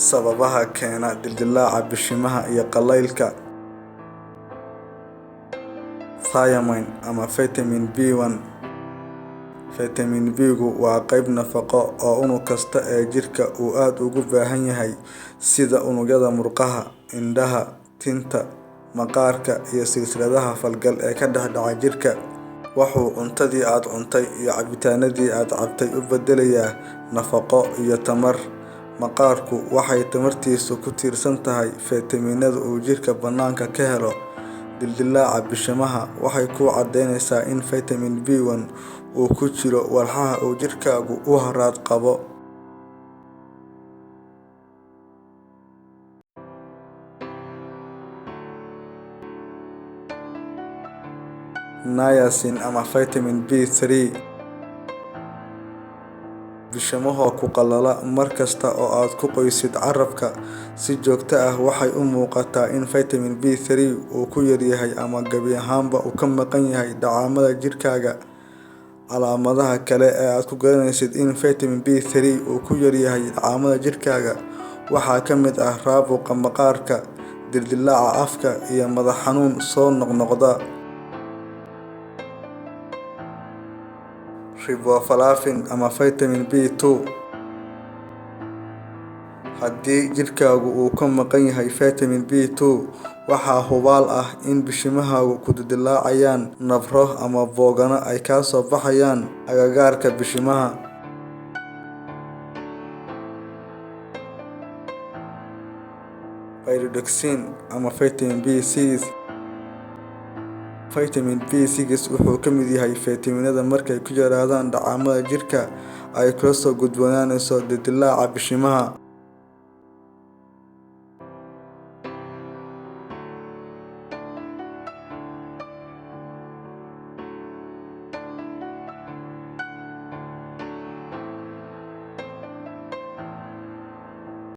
sababaha keena dildilaaca bishimaha iyo qaleylka. Thiamine ama vitamin B1. Vitamin B-gu waa qayb nafaqo oo unug kasta ee jirka uu aad ugu baahan yahay, sida unugyada murqaha, indhaha, tinta, maqaarka iyo silsiladaha falgal ee ka dhex dhaca jirka. Wuxuu cuntadii aad cuntay iyo cabitaanadii aad cabtay u beddelayaa nafaqo iyo tamar. Maqaarku waxay tamartiisu ku tiirsan tahay faytamiinada uu jirka bannaanka ka helo. Dildilaaca bishimaha waxay kuu caddaynaysaa in vitamin B1 uu ku jiro walxaha uu jirkaagu u haraad qabo. Niacin ama vitamin B3. Bishimaha ku qalala mar kasta oo aad ku qoysid carrabka si joogto ah, waxay u muuqataa in vitamin B3 uu ku yar yahay ama gebi ahaanba uu ka maqan yahay dheecaannada jirkaaga. Calaamadaha kale ee aad ku garanaysid in vitamin B3 uu ku yar yahay dheecaannada jirkaaga waxaa ka mid ah caabuqa maqaarka, dildilaaca afka, iyo madax xanuun soo noqnoqda. Riboflavin ama vitamin B2. Haddii jirkaagu uu ka maqan yahay vitamin B2, waxaa hubaal ah in bishimahaagu ku dildillaacayaan, nabro ama boogano ay ka soo baxayaan agagaarka bishimaha. Pyridoxine ama vitamin B6. Vitamin B6 wuxuu ka mid yahay faytamiinada markay ku yaraadaan dheecaannada jirka ay kula soo gudboonaanayso dildilaaca bishimaha.